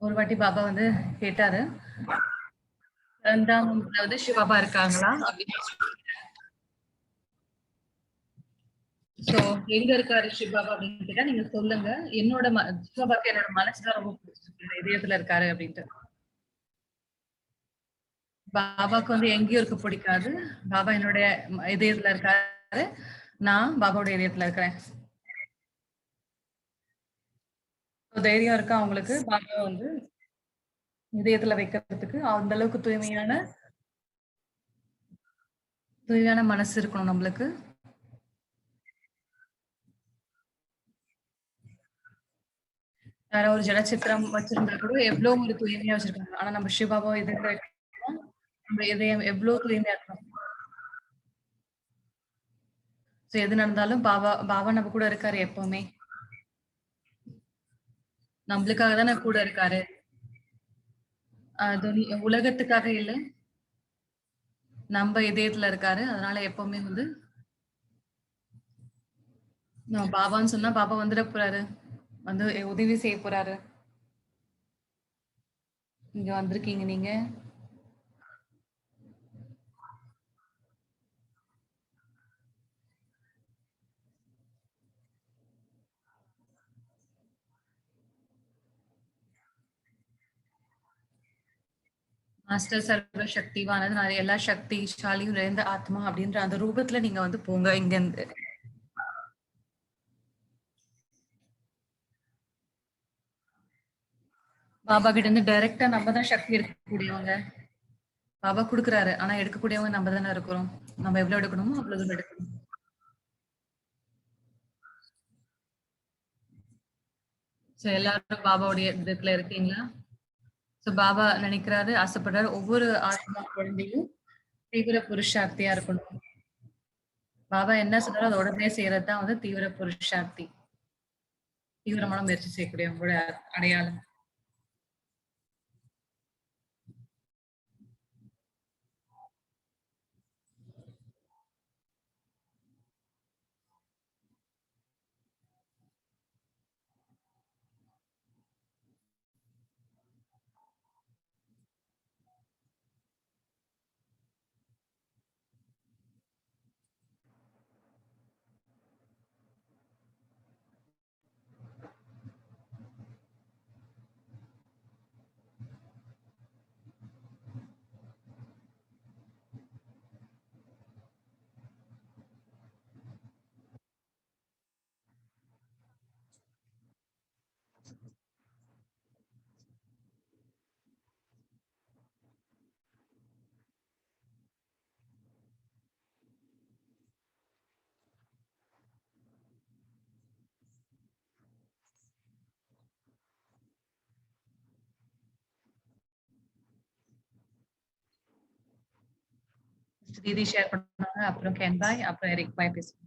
ஒரு வாட்டி பாபா வந்து கேட்டாரு, பரந்தாமத்துல வந்து சிவபாபா இருக்காங்களா? அப்படின்னு. சோ எங்க இருக்காரு சிவபாபா அப்படின்னு கேட்டா, நீங்க சொல்லுங்க. என்னோட சிவபாபாக்கு என்னோட மனசு தான் ரொம்ப பிடிச்சிருக்கு. இதயத்துல இருக்காரு அப்படின்ட்டு. பாபாக்கு வந்து எங்கேயும் இருக்க பிடிக்காது. பாபா என்னுடைய இதயத்துல இருக்காரு. நான் பாபாவோட இதயத்துல இருக்கிறேன். தைரியம் இருக்கா அவங்களுக்கு பாபா வந்து இதயத்துல வைக்கிறதுக்கு அந்த அளவுக்கு தூய்மையான மனசு இருக்கணும் நம்மளுக்கு. வேற ஒரு ஜடச்சித்திரம் வச்சிருந்தா கூட எவ்வளவு ஒரு தூய்மையா வச்சிருக்காங்க. ஆனா நம்ம சிவபாபா இதயத்துல வைக்கிறோம். நம்ம இதயம் எவ்வளவு தூய்மையா இருக்கணும். சோ எது நடந்தாலும் பாபா பாபா நம்ம கூட இருக்காரு எப்பவுமே. நம்மளுக்காக தானே கூட இருக்காரு. அது உலகத்துக்காக இல்ல. நம்ம இதயத்துல இருக்காரு. அதனால எப்பவுமே வந்து நம்ம பாபான்னு சொன்னா பாபா வந்துட போறாரு. வந்து உதவி செய்ய போறாரு. இங்க வந்திருக்கீங்க நீங்க. மாஸ்டர் சர்வ சக்திவானது நான் எல்லா சக்திசாலியும் நிறைந்த ஆத்மா அப்படின்ற அந்த ரூபத்துல நீங்க வந்து போங்க இங்க இருந்து. பாபா கிட்ட இருந்து டைரக்டா நம்ம தான் சக்தி எடுக்கக்கூடியவங்க. பாபா குடுக்குறாரு. ஆனா எடுக்கக்கூடியவங்க நம்ம தானே இருக்கிறோம். நம்ம எவ்வளவு எடுக்கணுமோ அவ்வளவு தூரம் எடுக்கணும். சோ எல்லாரும் பாபாவுடைய இதுல இருக்கீங்களா? சோ பாபா நினைக்கிறாரு, ஆசைப்படுறாரு ஒவ்வொரு ஆத்மா குழந்தையும் தீவிர புருஷார்த்தியா இருக்கணும். பாபா என்ன சொன்னாரோ அதை உடனே செய்யறதுதான் வந்து தீவிர புருஷார்த்தி. தீவிரமான முயற்சி செய்யக்கூடியவங்களோட அடையாளம். தீதி ஷேர் பண்ணாங்க. அப்புறம் கென் பாய், அப்புறம் எரிக் பாய் பேசுவாங்க.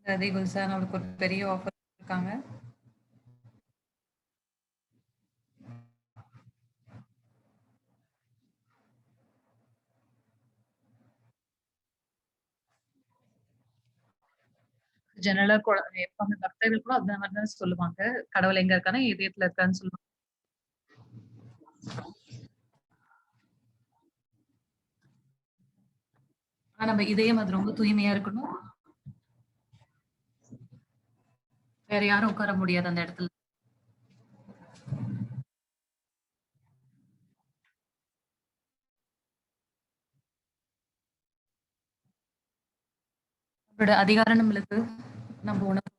ரதி குல்சான் அவருக்கு ஒரு பெரிய ஆஃபர் இருக்காங்க. ஜெனரலா எப்பவுமே பக்தர்கள் கூட அந்த மாதிரி தான் சொல்லுவாங்க. கடவுள் எங்க இருக்காருன்னா இதயத்துல இருக்காருன்னு சொல்லுவாங்க. நம்ம இதயம் அது ரொம்ப தூய்மையா இருக்கணும். வேற யாரும் உட்கார முடியாது அந்த இடத்துல. நம்மளோட அதிகாரம் நம்மளுக்கு நம்ம உணவு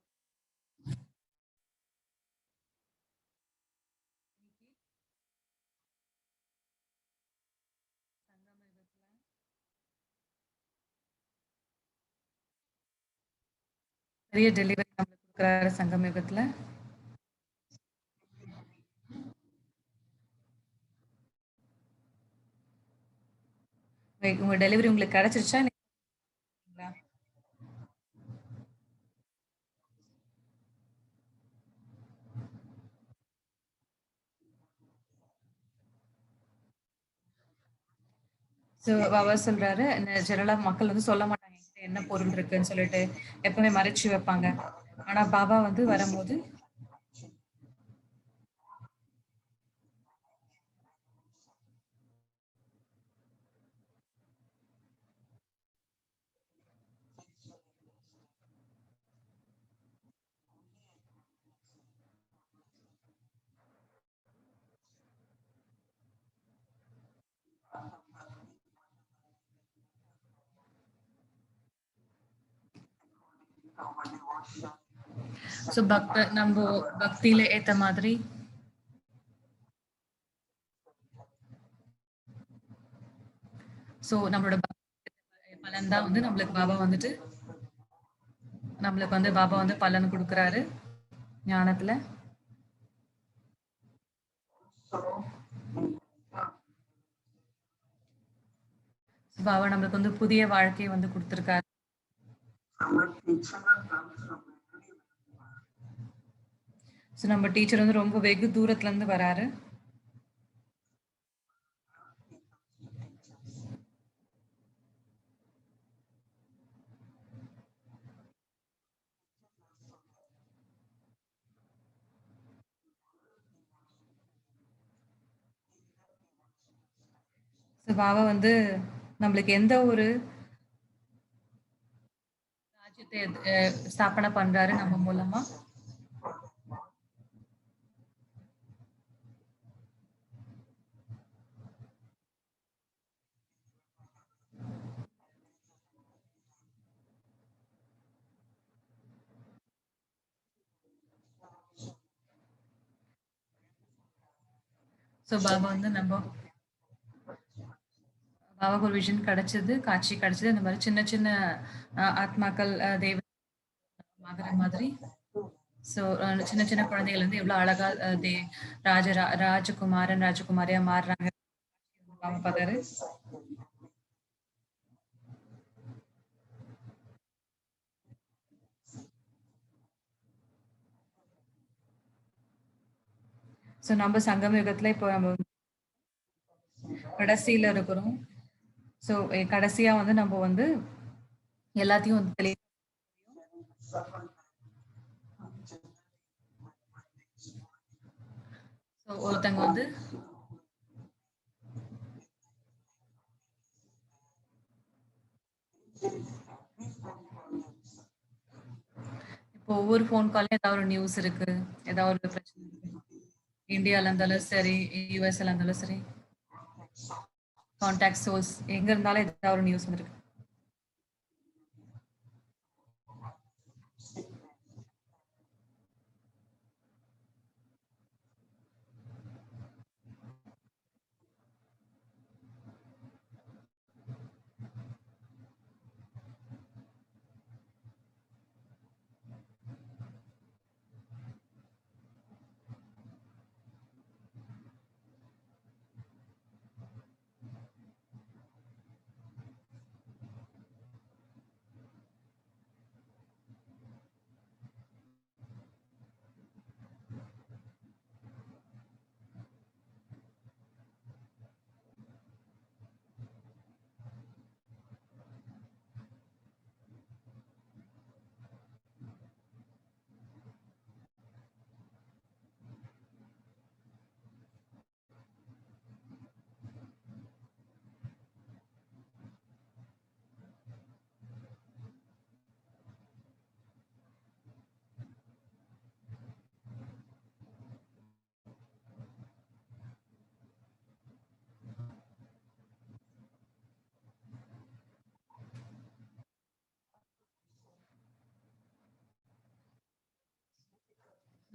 நிறைய டெலிவரி நம்மளுக்கு கொடுக்குறாரு சங்கமயுகத்துல. உங்க டெலிவரி உங்களுக்கு கிடைச்சிருச்சா? ஸோ பாபா சொல்றாரு, ஜெனரலா மக்கள் வந்து சொல்ல மாட்டாங்க என்கிட்ட என்ன பொருள் இருக்குன்னு சொல்லிட்டு எப்பவுமே மறைச்சு வைப்பாங்க. ஆனா பாபா வந்து வரும்போது ஸோ நம்ம பக்தியில ஏத்த மாதிரி ஸோ நம்மளோட பலன் தான் வந்து நம்மளுக்கு வந்து பாபா வந்து பலன் கொடுக்குறாரு ஞானத்துல. பாபா நம்மளுக்கு வந்து புதிய வாழ்க்கையை வந்து கொடுத்திருக்காரு. ஸோ நம்ம டீச்சர் வந்து ரொம்ப வெகு தூரத்துல இருந்து வராரு. ஸோ பாபா வந்து நம்மளுக்கு எந்த ஒரு ராஜ்யத்தை ஸ்தாபனை பண்றாரு நம்ம மூலமா. ஸோ பாபா வந்து பாபாவுக்கு ஒரு விஷன் கிடைச்சது, காட்சி கிடைச்சது. இந்த மாதிரி சின்ன சின்ன ஆத்மாக்கள் தேவ ஆகிற மாதிரி. ஸோ சின்ன சின்ன குழந்தைகள் வந்து எவ்வளவு அழகா ராஜகுமாரன் ராஜகுமாரியா மாறுறாங்க பாபா பார்த்தாரு. ஸோ நம்ம சங்கம யுகத்துல இப்போ நம்ம கடைசியில இருக்கிறோம். ஸோ கடைசியா வந்து நம்ம வந்து எல்லாத்தையும் வந்து ஒருத்தங்க வந்து இப்போ ஒவ்வொரு ஃபோன் காலையும் ஏதாவது ஒரு நியூஸ் இருக்கு, ஏதாவது ஒரு பிரச்சனை இருக்கு. இந்தியால இருந்தாலும் சரி, யூஎஸ்ல இருந்தாலும் சரி, கான்டாக்ட் சோர்ஸ் எங்க இருந்தாலும் ஏதாவது ஒரு நியூஸ் வந்துருக்கு.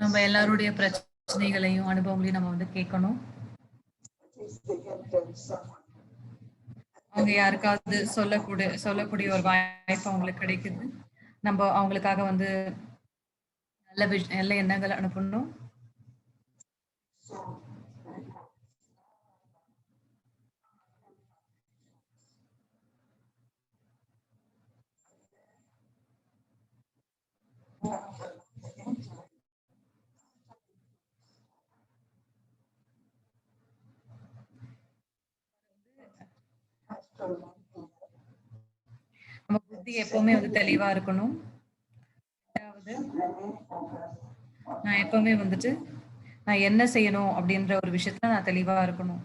நம்ம எல்லாருடைய பிரச்சனைகளையும் அனுபவங்களையும் நம்ம வந்து கேட்கணும். அவங்க யாருக்காவது சொல்லக்கூடிய ஒரு வாய்ப்பு அவங்களுக்கு கிடைக்குது. நம்ம அவங்களுக்காக வந்து நல்ல எண்ணங்கள் அனுப்பணும். நம்ம புத்தி எப்பவுமே வந்து தெளிவா இருக்கணும். நான் எப்பவுமே வந்துட்டு நான் என்ன செய்யணும் அப்படின்ற ஒரு விஷயத்துல நான் தெளிவா இருக்கணும்.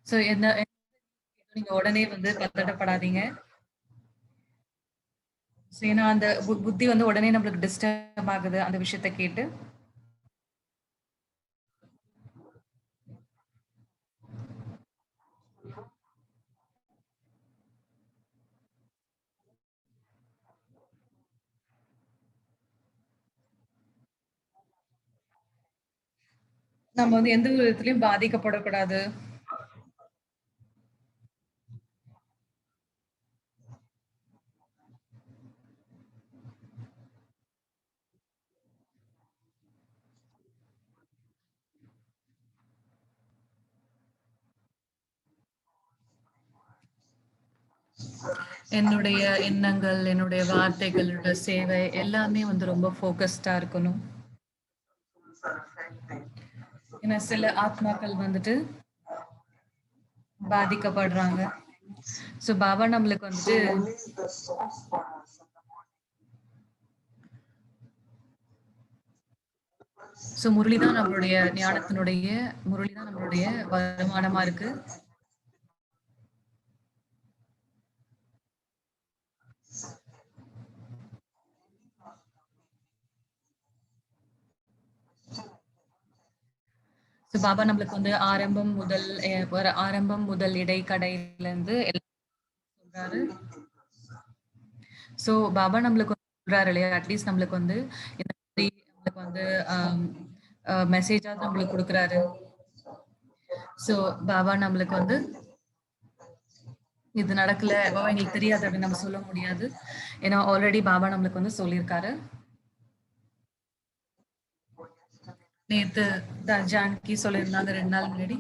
சோ நீங்க உடனே வந்து பதட்டப்படாதீங்க. ஏன்னா அந்த புத்தி வந்து உடனே நம்மளுக்கு டிஸ்டர்ப் ஆகுது அந்த விஷயத்த கேட்டு. நம்ம வந்து எந்த ஒரு விதத்திலயும் பாதிக்கப்படக்கூடாது. என்னுடைய எண்ணங்கள், என்னுடைய வார்த்தைகள், என்னோட சேவை எல்லாமே வந்து ரொம்ப ஃபோக்கஸ்டா இருக்கணும். ஏன்னா சில ஆத்மாக்கள் வந்துட்டு பாதிக்கப்படுறாங்க. சோ பாபா நம்மளுக்கு வந்துட்டு சோ முரளி தான் நம்மளுடைய ஞானத்தினுடைய முரளி தான் நம்மளுடைய வருமானமா இருக்கு. சோ பாபா நம்மளுக்கு வந்து ஆரம்பம் முதல் இடைக்கடையில இருந்து சொல்றாரு. சோ பாபா நம்மளுக்கு சொல்றாரு இல்லையா, அட்லீஸ்ட் நம்மளுக்கு வந்து இந்த மாதிரி நம்மளுக்கு வந்து மெசேஜா நம்மளுக்கு கொடுக்குறாரு. சோ பாபா நம்மளுக்கு வந்து இது நடக்கல, பாபா எங்களுக்கு தெரியாது அப்படின்னு நம்ம சொல்ல முடியாது. ஏன்னா ஆல்ரெடி பாபா நம்மளுக்கு வந்து சொல்லியிருக்காரு. நேத்து ஜானகி சொல்லியிருந்தாங்க 2 நாள் முன்னாடி,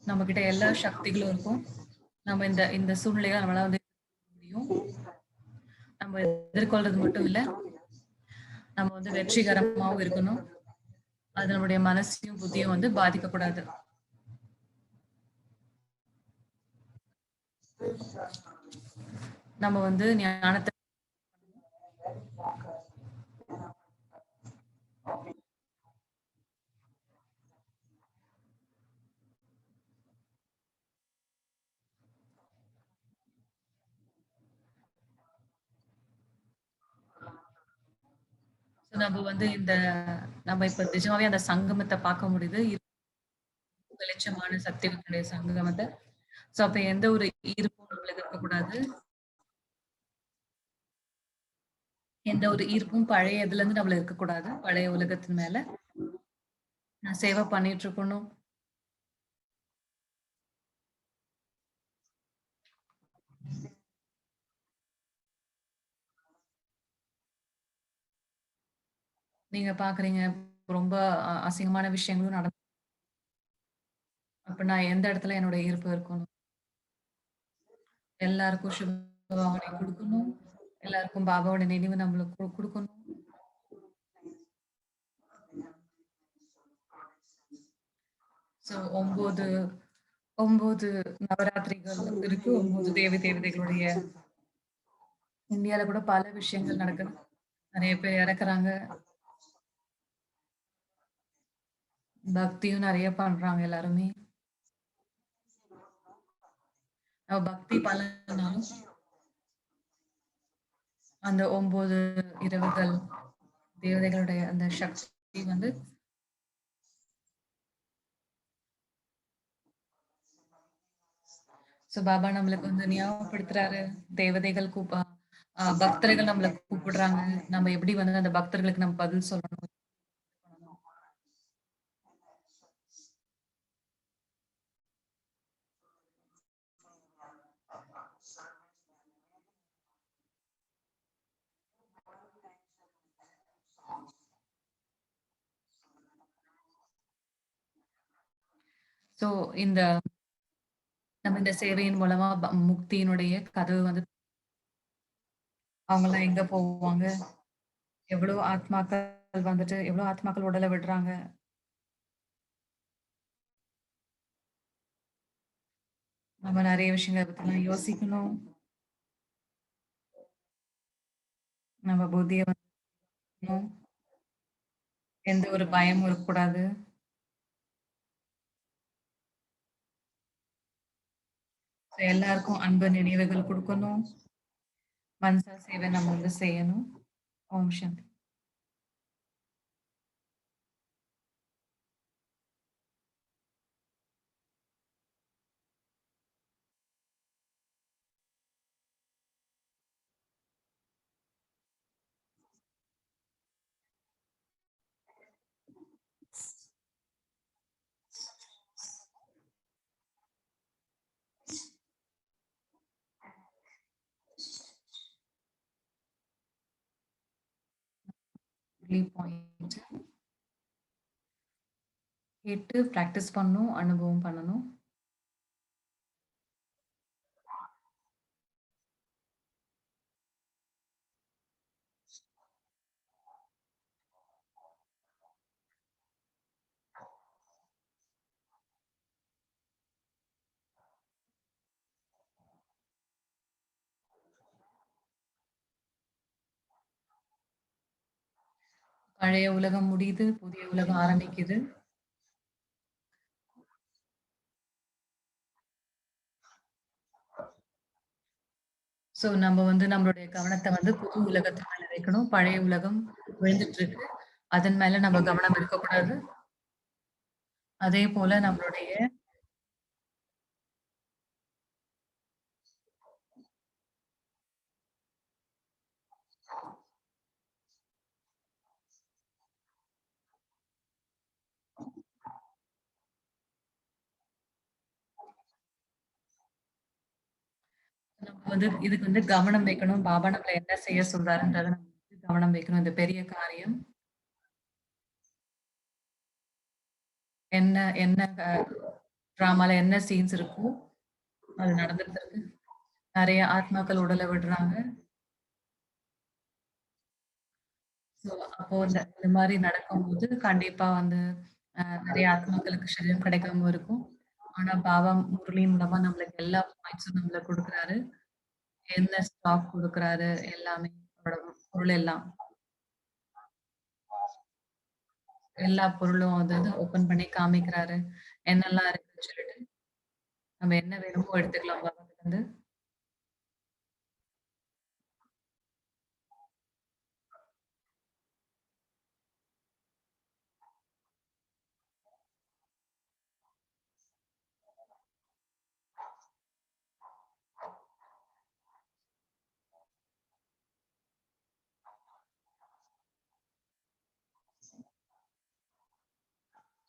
நம்ம கிட்ட எல்லா சக்திகளும் இருக்கும். நம்ம இந்த சூழ்நிலையை நம்மளால வந்து முடியும். நம்ம எதிர்கொள்றது மட்டும் இல்ல, நம்ம வந்து வெற்றிகரமாவும் இருக்கணும். அது நம்முடைய மனசையும் புத்தியும் வந்து பாதிக்கக்கூடாது. நம்ம வந்து ஞானத்தை நம்ம வந்து நம்ம இப்ப நிஜமாவே அந்த சங்கமத்தை பார்க்க முடியுது. வெளிச்சமான சக்திகளுடைய சங்கமத்தை. சோ அப்ப எந்த ஒரு ஈர்ப்பும் நம்மளுக்கு இருக்கக்கூடாது. எந்த ஒரு ஈர்ப்பும் பழைய இதுல இருந்து நம்மள இருக்கக்கூடாது. பழைய உலகத்தின் மேல நான் சேவை பண்ணிட்டு இருக்கணும். நீங்க பாக்குறீங்க ரொம்ப அசிங்கமான விஷயங்களும் நடக்கும். அப்ப நான் எந்த இடத்துல என்னோட ஈர்ப்பு இருக்கணும்? எல்லாருக்கும் சுபபாவனை குடுக்கணும். எல்லாருக்கும் பாபாவோட நினைவு நம்மளுக்கு குடுக்கணும். சோ 9 நவராத்திரிகள் இருக்கு. 9 தேவதைகளுடைய இந்தியால கூட பல விஷயங்கள் நடக்குது. நிறைய பேர் இறக்குறாங்க. பக்தியும் நிறைய பண்றாங்க எல்லாருமே. பக்தி பலனாலும் அந்த 9 இரவுகள் தேவதைகளுடைய அந்த சக்தி வந்து பாபா நம்மளுக்கு வந்து ஞாபகப்படுத்துறாரு. தேவதைகள் பக்தர்கள் நம்மள கூப்பிடுறாங்க. நம்ம எப்படி வந்து அந்த பக்தர்களுக்கு நம்ம பதில் சொல்லணும். சோ இந்த நம்ம இந்த சேவையின் மூலமா முக்தியினுடைய கதவு வந்து அவங்கலாம் எங்க போவாங்க? எவ்வளவு ஆத்மாக்கள் வந்துட்டு எவ்வளவு ஆத்மாக்கள் உடல விடுறாங்க? நம்ம நெறைய விஷயங்கள பத்திலாம் யோசிக்கணும். நம்ம புத்திய வந்து எந்த ஒரு பயமும் இருக்கக்கூடாது. எல்லாருக்கும் அன்பு நினைவுகள் குடுக்கணும். மனசா சேவை நம்ம வந்து செய்யணும். ஓம் சாந்தி. பாயிண்ட் கேட்டு பிராக்டிஸ் பண்ணணும், அனுபவம் பண்ணணும். பழைய உலகம் முடியுது, புதிய உலகம் ஆரம்பிக்குது. நம்ம வந்து நம்மளுடைய கவனத்த வந்து புது உலகத்து மேல வைக்கணும். பழைய உலகம் விழுந்துட்டு இருக்கு. அதன் மேல நம்ம கவனம் இருக்கக்கூடாது. அதே போல நம்மளுடைய நம்ம வந்து இதுக்கு வந்து கவனம் வைக்கணும். பாபா நம்மள என்ன செய்ய சொல்றாருன்றத நம்ம வந்து கவனம் வைக்கணும். இந்த பெரிய காரியம் என்ன என்ன ட்ராமால என்ன சீன்ஸ் இருக்கோ, அது நடந்துட்டு இருக்கு. நெறைய ஆத்மாக்கள் உடல விடுறாங்க. ஸோ அப்போ இந்த மாரி நடக்கும்போது கண்டிப்பா வந்து நெறைய ஆத்மாக்களுக்கு ஷரீரம் கிடைக்காம இருக்கும். ஆனா பாபா முரளி மூலமா நம்மளுக்கு எல்லா பாயிண்ட்ஸும் நம்மளுக்கு குடுக்குறாரு. என்ன ஸ்டாக் குடுக்குறாரு எல்லாமே. அவரோட பொருள் எல்லாம். எல்லா பொருளும் அது இது ஓப்பன் பண்ணி காமிக்கிறாரு. என்னெல்லாம் இருக்குன்னு சொல்லிட்டு. நம்ம என்ன வேணுமோ எடுத்துக்கலாம் பாபாகிட்டருந்து.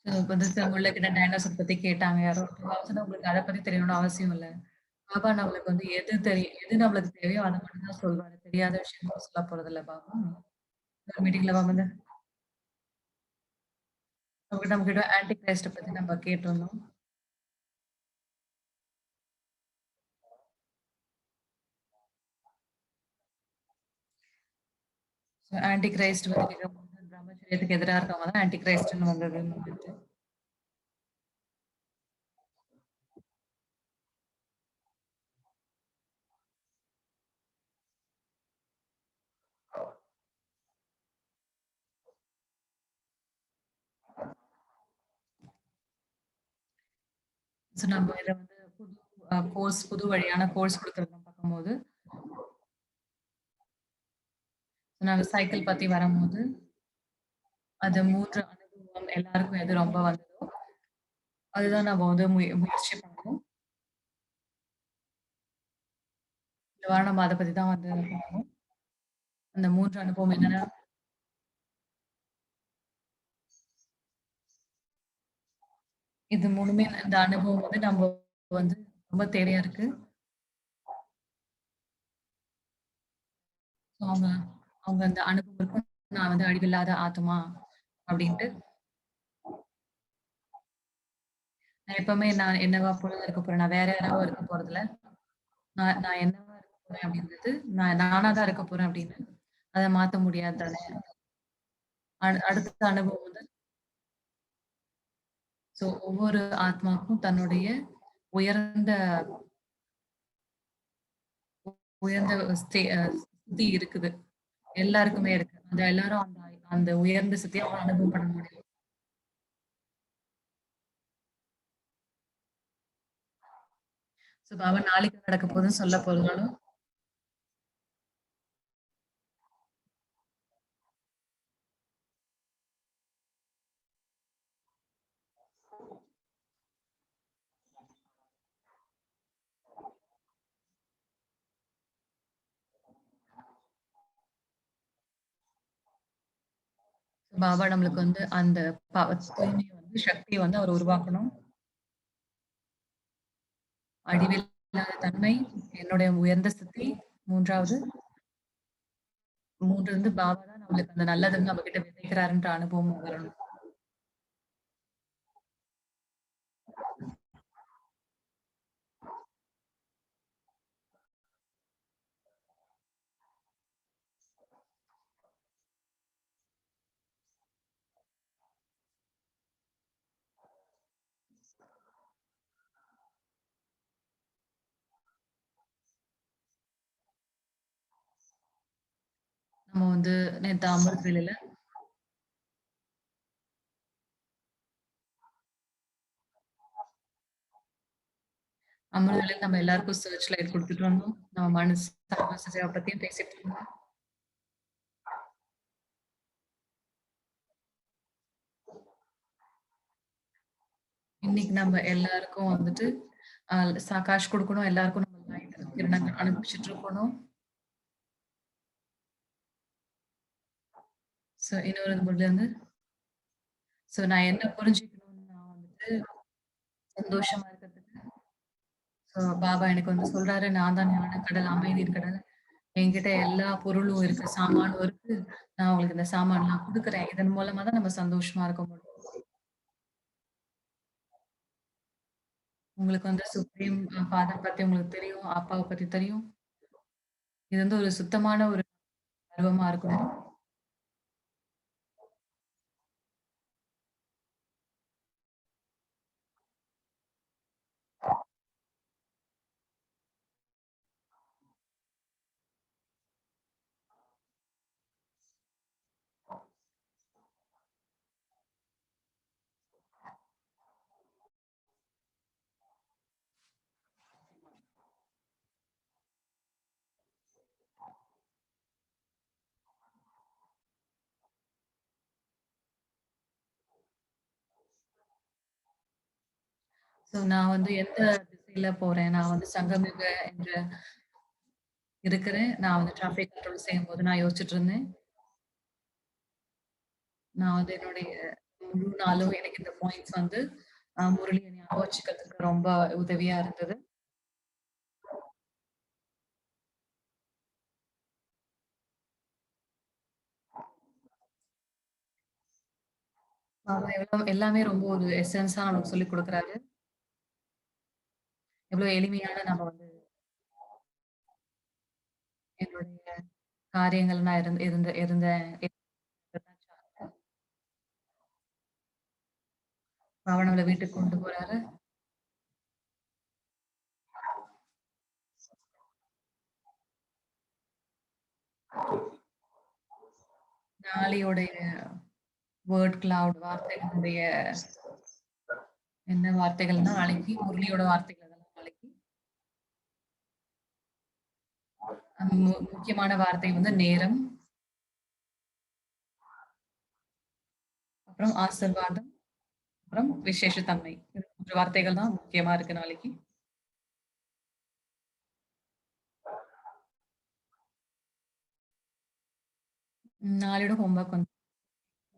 இப்ப வந்து முள்ளகிட்ட டைனோசர் பத்தி கேட்டாங்க யாரோ. பாபா சொன்னா உங்களுக்கு அத பத்தி தெரியணும்னு அவசியம் இல்ல. பாபா நம்மளுக்கு வந்து எது நம்மளுக்கு தேவையோ அத மட்டும் தான் சொல்வாரு. தெரியாத விஷயம் சொல்ல போறதில்ல பாபா. ஒரு மீட்டிங்ல வந்து நம்மகிட்ட ஆன்டி கிரைஸ்ட்ட பத்தி நம்ம கேட்டிருந்தோம். ஆன்டி கிரைஸ்ட் வந்து பிரம்மச்சரியத்துக்கு எதிரா இருக்கவங்க தான் ஆன்டி கிரைஸ்ட்ன்னு வந்ததுன்னு வந்துட்டு. நம்ம இத வந்து கோர்ஸ் புது வழியான கோர்ஸ் குடுக்குறத பார்க்கும்போது, நாங்க சைக்கிள் பத்தி வரம்போது, அது 3 அனுபவம் எல்லாருக்கும் எது ரொம்ப வந்ததோ, அதுதான் நம்ம வந்து முயற்சி பண்ணோம். இந்த வாரம் நம்ம அத பத்தி தான் வந்து பண்ணோம். அந்த 3 அனுபவம் என்னன்னா, இது 3மே இந்த அனுபவம் வந்து நம்ம வந்து ரொம்ப தேவையா இருக்கு. ஸோ அவங்க அவங்க அந்த அனுபவம் இருக்கும். நான் வந்து அழிவில்லாத ஆத்துமா அப்டின்ட்டு. நான் எப்பவுமே நான் என்னவா போல இருக்க போறேன். நான் வேற யாராவா இருக்க போறதில்ல. நான் நான் என்னவா இருக்க போறேன் அப்டின்றது, நான் நானா தான் இருக்க போறேன் அப்டின்னு. அத மாத்த முடியாது தானே. அடுத்த அனுபவம் வந்து ஒவ்வொரு ஆத்மாவுக்கும் தன்னுடைய உயர்ந்த உயர்ந்த ஸ்திதி இருக்குது. எல்லாருக்குமே இருக்கு. அந்த எல்லாரும் அந்த அந்த உயர்ந்த சக்திய அவங்க அனுபவம் பண்ண முடியும். பாபா நாளைக்கு நடக்க போதுன்னு சொல்ல போறதுனாலும், பாபா நம்மளுக்கு வந்து அந்த தூய்மைய வந்து சக்திய வந்து அவர் உருவாக்கணும். அழிவில்லாத தன்மை, என்னுடைய உயர்ந்த ஸ்திதி, 3வது 3 வந்து பாபா தான் நம்மளுக்கு அந்த நல்லத வந்து நம்மகிட்ட விதைக்கிறாருன்ற அனுபவம் வரணும். நம்ம வந்து நேத்து அமிர்த் வேளையில அமிர்த வேளையில நம்ம எல்லாருக்கும் சர்ச் லைட் குடுத்துட்டு இருந்தோம். நம்ம மனசு சர்வ சேவா பத்தியும் பேசிட்டு இருந்தோம். இன்னைக்கு நம்ம எல்லாருக்கும் வந்துட்டு அ காசு குடுக்கணும். எல்லாருக்கும் நம்ம லைட் கிரணங்கள் அனுப்பிச்சுட்டு இருக்கணும். இன்னொரு முறையில வந்து நான் என்ன புரிஞ்சுக்கணும்னா வந்துட்டு சந்தோஷமா இருக்கிறதுக்கு பாபா எனக்கு வந்து சொல்றாரு, நான் தான் ஞான கடல், அமைதியின் கடல். என்கிட்ட எல்லா பொருளும் இருக்கு, சாமானும் இருக்கு. நான் உங்களுக்கு இந்த சாமான்லாம் குடுக்குறேன். இதன் மூலமா தான் நம்ம சந்தோஷமா இருக்க முடியும். உங்களுக்கு வந்து சுப்ரீம் ஃபாதர் பத்தி உங்களுக்கு தெரியும். அப்பாவ பத்தி தெரியும். இது வந்து ஒரு சுத்தமான ஒரு பருவமா இருக்கணும். நான் வந்து எந்த திசையில போறேன்? நான் வந்து சங்கமிக என்ற இருக்கிறேன். நான் வந்து டிராஃபிக் கண்ட்ரோல் செய்யும்போது நான் யோசிச்சுட்டு இருந்தேன். நான் வந்து என்னுடைய முழு நாளும் எனக்கு இந்த பாயிண்ட்ஸ் வந்து முரளிய ஞாபகம் வச்சுக்கிறதுக்கு ரொம்ப உதவியா இருந்தது. எல்லாமே ரொம்ப ஒரு எசன்ஸா நமக்கு சொல்லிக் குடுக்குறாரு. எவ்வளோ எளிமையான நம்ம வந்து என்னுடைய காரியங்கள் நான் இருந்தேன். அவர் நம்மள வீட்டுக்கு கொண்டு போறாரு. நாளையோடைய வேர்ட் கிளவுட் வார்த்தைகளுடைய என்ன வார்த்தைகள்னா நாளைக்கு முரளியோட வார்த்தைகள் அதெல்லாம் நாளைக்கு. முக்கியமான வார்த்தை வந்து நேரம், அப்புறம் ஆசீர்வாதம், அப்புறம் விசேஷத்தன்மை. இந்த 3 வார்த்தைகள் தான் முக்கியமா இருக்கு நாளைக்கு. நாளையோட ஹோம்வொர்க் வந்து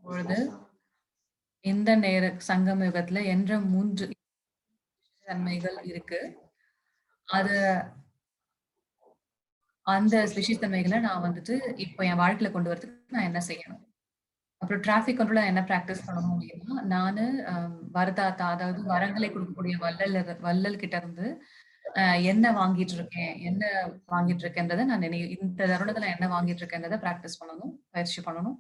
பொழுது, இந்த நேர சங்கம் யுகத்துல என்ற 3 தன்மைகள் இருக்கு. அத அந்த விசேஷத்தன்மைகள நான் வந்துட்டு இப்போ என் வாழ்க்கையில கொண்டு வரதுக்கு நான் என்ன செய்யணும்? அப்புறம் டிராஃபிக் கண்ட்ரோல்ல என்ன பிராக்டிஸ் பண்ணணும் அப்படின்னா, நானு வரதாத்தா அதாவது வரங்களை குடுக்கக்கூடிய வள்ளல் கிட்ட இருந்து அ என்ன வாங்கிட்டு இருக்கேன்? என்ன வாங்கிட்டு இருக்கேன்றத நான் இந்த தருணத்துல என்ன வாங்கிட்டு இருக்கேன்றத பிராக்டிஸ் பண்ணணும். பயிற்சி பண்ணணும்.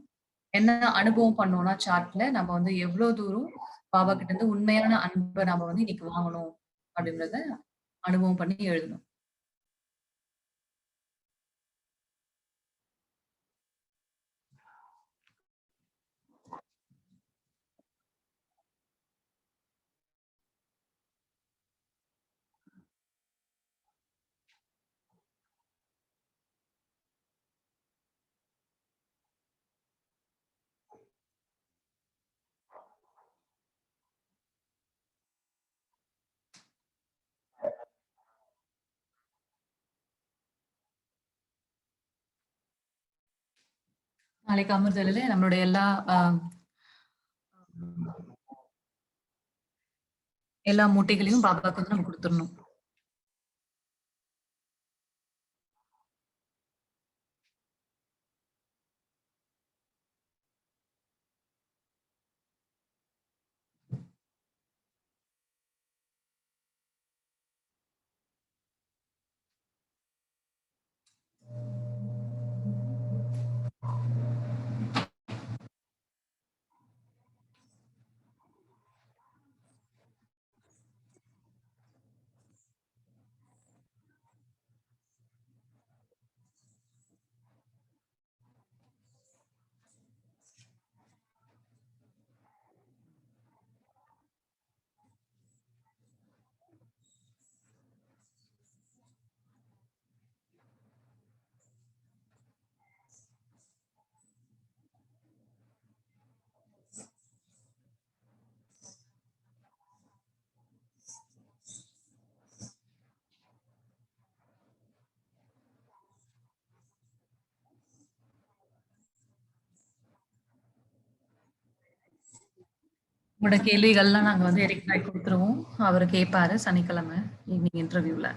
என்ன அனுபவம் பண்ணோம்னா சார்ட்ல நம்ம வந்து எவ்ளோ தூரம் பாபா கிட்ட இருந்து உண்மையான அன்ப நம்ம வந்து இன்னைக்கு வாங்கணும் அப்படின்றத அனுபவம் பண்ணி எழுதணும். நாளைக்கு அமர்தலிலே நம்மளுடைய எல்லா மூட்டைகளையும் பாபாக்கு வந்து நம்ம குடுத்துறணும். உங்களோட கேள்விகள்லாம் நாங்க வந்து எரிக் பாய் குடுத்துருவோம். அவரு கேட்பாரு சனிக்கிழமை ஈவினிங் இன்டர்வியூல.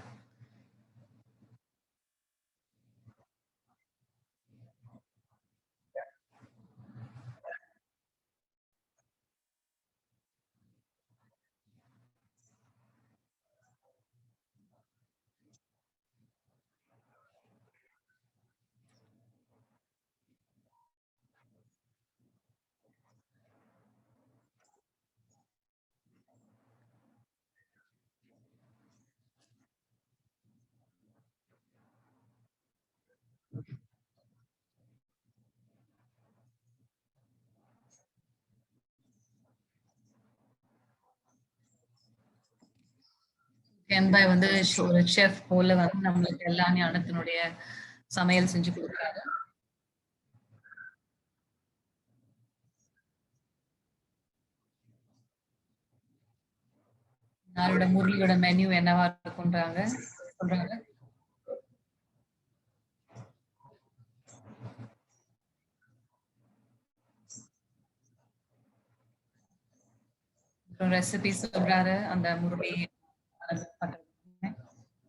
என்பாய் வந்து ஒரு செஃப் போல வந்து நம்மளுக்கு எல்லா ஞானத்தினுடைய சமையல் செஞ்சு குடுக்குறாரு. நாளோட முரளியோட மெனு என்னவா இருக்கும்ன்றாங்க சொல்றாங்க. அப்புறம் ரெசிபி சொல்றாரு. அந்த முரளி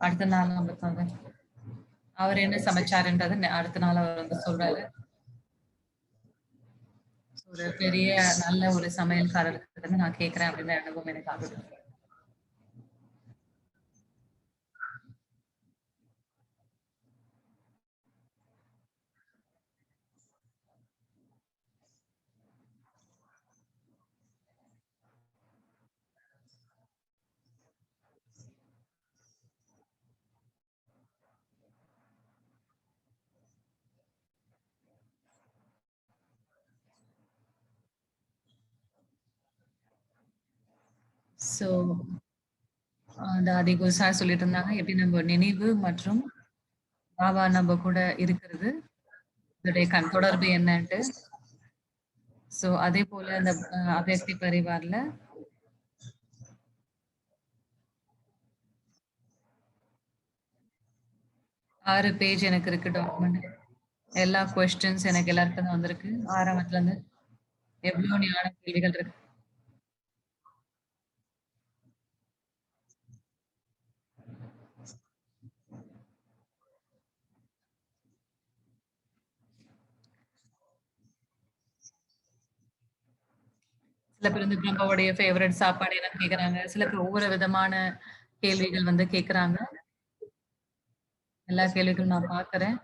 அடுத்த நாள் நம்மளுக்கு வந்து அவர் என்ன சமைச்சாருன்றது அடுத்த நாள் அவர் வந்து சொல்றாரு. ஒரு பெரிய நல்ல ஒரு சமையல்காரர் கிட்ட இருந்து நான் கேட்கிறேன் அப்படின்ற அனுபவம் எனக்கு ஆகுது. சோ அந்த ஆதி குரு சார் சொல்லிட்டு இருந்தாங்க எப்படி நம்ம நினைவு மற்றும் பாபா நம்ம கூட இருக்கிறது, இதோடைய தொடர்பு என்னன்ட்டு. சோ அதே போல அந்த அவ்யக்தி பரிவார்ல 6 பேஜ் எனக்கு இருக்கு டாக்குமெண்ட். எல்லா கொஸ்டின்ஸ் எனக்கு எல்லாருக்கும் தான் வந்திருக்கு. ஆரம்பத்துல இருந்து எவ்ளோ ஞான கேள்விகள் இருக்கு. சில பேர் வந்து பிரம்மாவுடைய ஃபேவரட் சாப்பாடு என்னன்னு கேக்குறாங்க. சில பேர் ஒவ்வொரு விதமான கேள்விகள் வந்து கேக்குறாங்க. எல்லா கேள்விகளும் நான் பார்க்கிறேன்.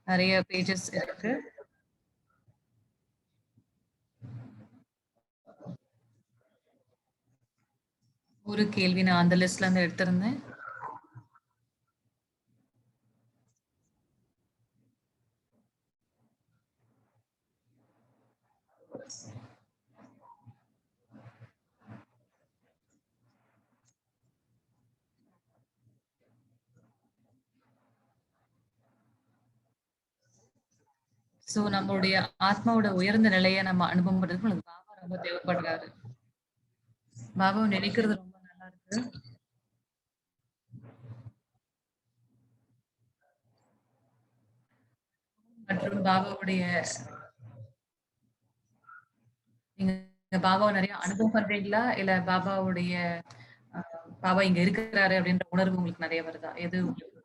நெறைய பேஜஸ் இருக்கு. ஒரு கேள்வி நான் அந்த லிஸ்ட்ல இருந்து எடுத்திருந்தேன். சோ நம்மளுடைய ஆத்மாவோட உயர்ந்த நிலைய நம்ம அனுபவம் பண்றதுக்கு நமக்கு பாபா ரொம்ப தேவைப்படுறாரு. பாபாவ நினைக்கிறது ரொம்ப நல்லா இருக்கு. மற்றும் பாபாவுடைய நீங்க பாபாவ நெறைய அனுபவம் பண்றீங்களா? இல்ல பாபாவுடைய அ பாபா இங்க இருக்கிறாரு அப்படின்ற உணர்வு உங்களுக்கு நெறைய வருதா? எது உங்களுக்கு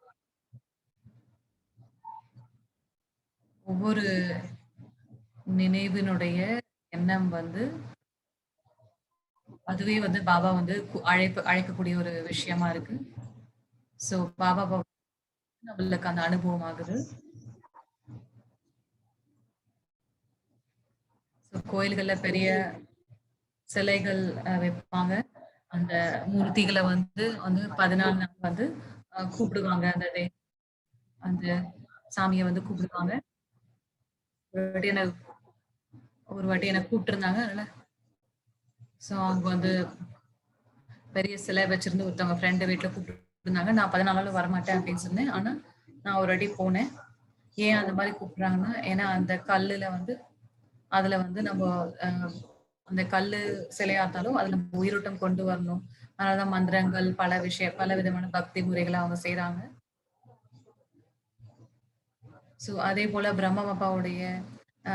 ஒவ்வொரு நினைவினுடைய எண்ணம் வந்து அதுவே வந்து பாபா வந்து அழைக்கக்கூடிய ஒரு விஷயமா இருக்கு. சோ பாபா நம்மளுக்கு அந்த அனுபவம் ஆகுது. சோ கோயில்கள்ல பெரிய சிலைகள் வைப்பாங்க. அந்த மூர்த்திகள வந்து வந்து 14 நாள் வந்து கூப்பிடுவாங்க. அந்த சாமிய வந்து கூப்பிடுவாங்க. ஒரு வாட்டி என்ன ஒரு வாட்டி என்ன கூப்பிட்டுருந்தாங்க. அதனால சோ அவங்க வந்து பெரிய சிலை வச்சிருந்து ஒருத்தவங்க ஃப்ரெண்ட் வீட்ல கூப்பிட்டுருந்தாங்க. நான் 14 நாள் வரமாட்டேன் அப்படின்னு சொன்னேன். ஆனா நான் ஒரு வாட்டி போனேன். ஏன் அந்த மாரி கூப்பிடுறாங்கன்னா, ஏன்னா அந்த கல்லுல வந்து அதுல வந்து நம்ம அ அந்த கல்லு சிலையாத்தாலும் அதுல நம்ம உயிரோட்டம் கொண்டு வரணும். அதனாலதான் மந்திரங்கள், பல விதமான பக்தி முறைகள அவங்க செய்றாங்க. சோ அதே போல பிரம்ம பாபாவுடைய அ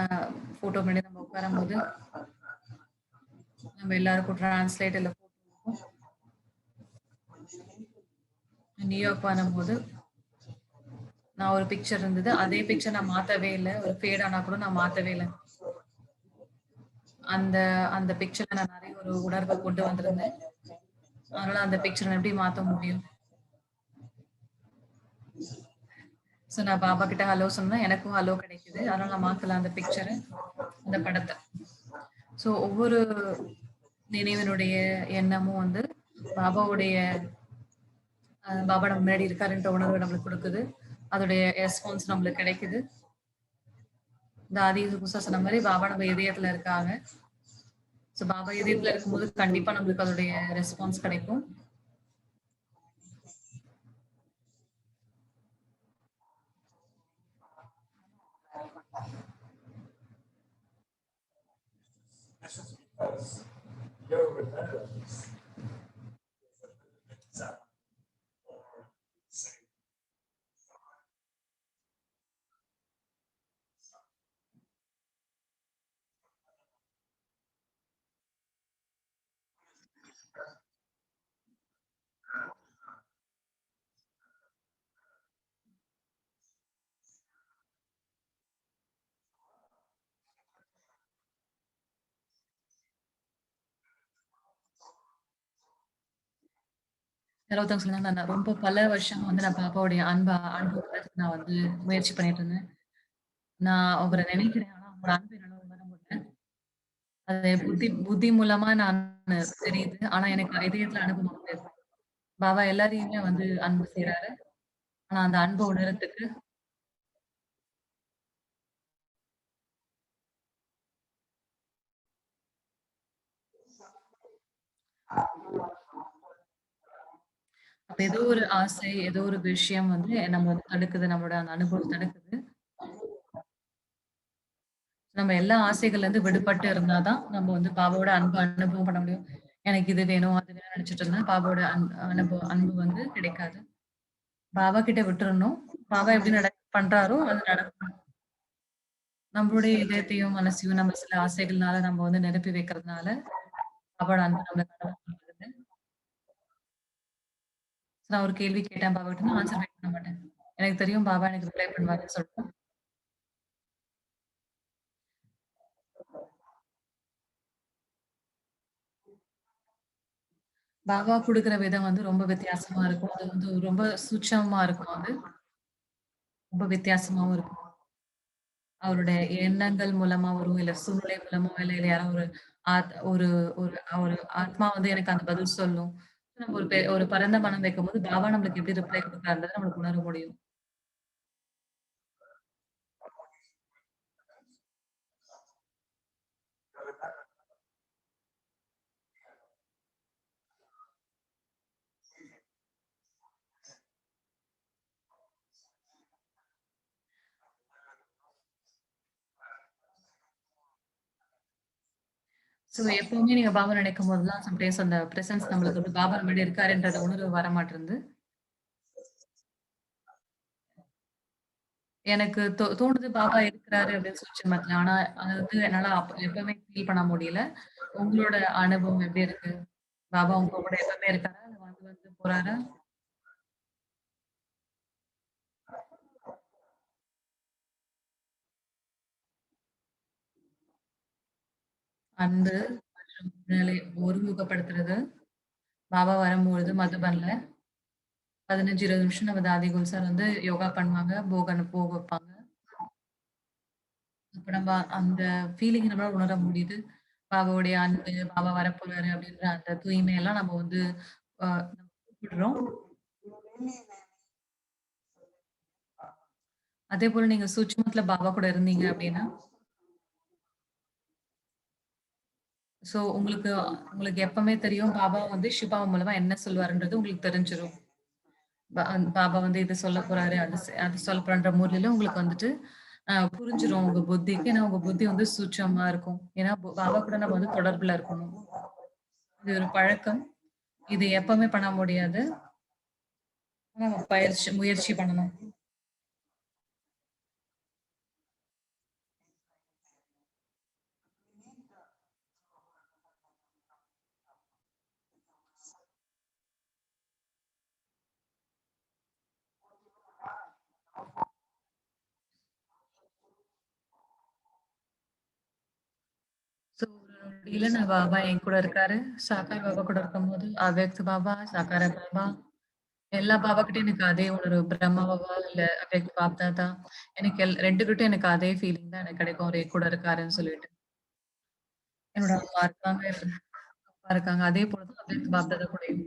ஃபோட்டோ முன்னாடி நம்ம உட்காரும்போது, நம்ம எல்லாருக்கும் டிரான்ஸ்லேட்டர்ல போட்டுருக்கோம். நியூயார்க் பண்ணும்போது, நான் ஒரு பிக்சர் இருந்தது. அதே பிக்சர் நான் மாத்தவே இல்ல. ஒரு ஃபேட் ஆனா கூட நான் மாத்தவே இல்ல. அந்த அந்த பிக்சர்ல நான் நெறைய ஒரு உணர்வ கொண்டு வந்திருந்தேன். அதனால அந்த பிக்சர நான் எப்படி மாத்த முடியும்? சோ நான் பாபா கிட்ட ஹலோ சொன்னா எனக்கும் ஹலோ கிடைக்குது. அதனால நான் மாத்தல அந்த பிக்சர, அந்த படத்த. சோ ஒவ்வொரு நினைவினுடைய எண்ணமும் வந்து பாபாவுடைய பாபா நம்ம முன்னாடி இருக்காருன்ற உணர்வு நம்மளுக்கு குடுக்குது. அதோடைய ரெஸ்பான்ஸ் நம்மளுக்கு கிடைக்குது. இந்த ஆதி புதுசா சொன்ன மாரி பாபா நம்ம இதயத்துல இருக்காங்க. சோ பாபா இதயத்துல இருக்கும்போது கண்டிப்பா நம்மளுக்கு அதோடைய ரெஸ்பான்ஸ் கிடைக்கும். யாரோ ஒருத்தவங்க சொன்னாங்க, நான் ரொம்ப பல வருஷமா வந்து நான் பாபாவுடைய அனுபவத்த நான் வந்து முயற்சி பண்ணிட்டு இருந்தேன். நான் அவர நினைக்கிறேன். ஆனா அவரோட அன்ப என்னால உணர முடியல. அது புத்தி புத்தி மூலமா தெரியுது. ஆனா எனக்கு இதயத்துல அனுபவம் முடியாது. பாபா எல்லாரையுமே வந்து அன்பு செய்றாரு. ஆனா அந்த அன்ப உணர்றதுக்கு அப்ப ஏதோ ஒரு ஆசை, ஏதோ ஒரு விஷயம் வந்து நம்ம வந்து தடுக்குது. நம்மளோட அந்த அனுபவம் தடுக்குது. நம்ம எல்லா ஆசைகள்லருந்து விடுபட்டு இருந்தா தான், நம்ம வந்து பாபாவோட அன்ப அனுபவம் பண்ண முடியும். எனக்கு இது வேணும், அது வேணும்னு நெனச்சுட்டு இருந்தா, பாபாவோட அன்பு வந்து கிடைக்காது. பாபா கிட்ட விட்டுறணும். பாபா எப்படி பண்றாரோ, அது நடக்கும். நம்மளுடைய இதயத்தையும், மனசையும் நம்ம சில ஆசைகள்னால நம்ம வந்து நிரப்பி வைக்கிறதுனால, பாபாவோட அன்பு நம்மளுக்கு கடவுள். நான் ஒரு கேள்வி கேட்டேன் பாபாகிட்ட, நான் ஆன்ஸர் வெயிட் பண்ண மாட்டேன். எனக்கு தெரியும் பாபா எனக்கு ரிப்ளை பண்ணுவாருன்னு சொல்லிட்டு. பாபா குடுக்குற விதம் வந்து ரொம்ப வித்தியாசமா இருக்கும். அது வந்து ரொம்ப சூட்சமமா இருக்கும் அது. ரொம்ப வித்தியாசமாவும் இருக்கும். அவருடைய எண்ணங்கள் மூலமா வரும், இல்ல சூழ்நிலை மூலமா, இல்ல யாரோ ஒரு ஒரு ஒரு ஒரு ஆத்மா வந்து எனக்கு அந்த பதில் சொல்லும். நம்ம ஒரு பரந்த மனம் வைக்கும்போது, பாபா நம்மளுக்கு எப்படி ரிப்ளை குடுக்குறாருன்றத நம்மளுக்கு உணர முடியும். ஸோ எப்பவுமே நீங்க பாபா நினைக்கும் போதெல்லாம் சம்டைம்ஸ் அந்த பிரசன்ஸ் நம்மளுக்கு வந்து பாபா நம்மளுடைய இருக்காருன்றத உணர்வு வர மாட்டேன்து. எனக்கு தோணுது பாபா இருக்கிறாரு அப்படின்னு சூட்சுமத்துல. ஆனா, அது வந்து என்னால எப்பவுமே ஃபீல் பண்ண முடியல. உங்களோட அனுபவம் எப்படி இருக்கு? பாபா உங்க கூட எப்பவுமே இருக்காரா? இல்ல வந்து வந்து போறாரா? அன்பு மற்றும் உணர்வுகளை ஒருமுகப்படுத்துறது. பாபா வரும்பொழுது மதுபன்ல 15, 20 நிமிஷம் நம்ம தாதி குல்சார் வந்து யோகா பண்ணுவாங்க. போக வைப்பாங்க. அப்ப நம்ம அந்த ஃபீலிங் நம்மளால உணர முடியுது. பாபாவுடைய அன்பு, பாபா வரப்போறாரு அப்படின்ற அந்த தூய்மையெல்லாம் நம்ம வந்து நம்ம கூப்பிடுறோம். அதேபோல நீங்க சூட்சுமத்துல பாபா கூட இருந்தீங்க அப்படின்னா, சோ உங்களுக்கு உங்களுக்கு எப்பவுமே தெரியும் பாபா வந்து சிவபாபா மூலமா என்ன சொல்லுவாருன்றது உங்களுக்கு தெரிஞ்சிரும். பாபா வந்து இது சொல்லப் போறாரு, அது சொல்லப் போறான்ற முறையில உங்களுக்கு வந்துட்டு புரிஞ்சிரும் உங்க புத்திக்கு. ஏன்னா உங்க புத்தி வந்து சூட்சமமா இருக்கும். ஏன்னா பாபா கூட நம்ம வந்து தொடர்புல இருக்கணும். இது ஒரு பழக்கம். இது எப்பவுமே பண்ண முடியாது. ஆனா நம்ம முயற்சி பண்ணணும். ஸோ ஒரு நொடியில நான் பாபா என் கூட இருக்காரு. சாக்கார் பாபா கூட இருக்கும்போது, அவ்யக்த் பாபா, சாக்கார பாபா, எல்லா பாபாகிட்டயும் எனக்கு அதே உணர்வு. பிரம்மா பாபா, இல்ல அவ்யக்த் பாப்தாதா. எனக்கு 2 கிட்டயும் எனக்கு அதே ஃபீலிங் தான் எனக்கு கிடைக்கும். அவரு என் கூட இருக்காருன்னு சொல்லிட்டு. என்னோட அம்மா இருக்காங்க, என்னோட அப்பா இருக்காங்க. அதே போல தான் அவ்யக்த் பாப்தாதா கூடயும்.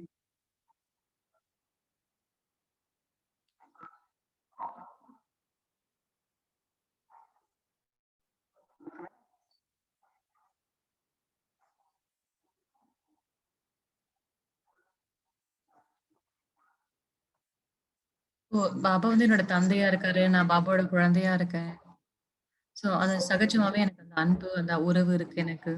ஓ! பாபா வந்து என்னோட தந்தையா இருக்காரு. நான் பாபாவோட குழந்தையா இருக்கேன். ஸோ அது சகஜமாவே எனக்கு அந்த அன்பு, அந்த உறவு இருக்கு எனக்கு.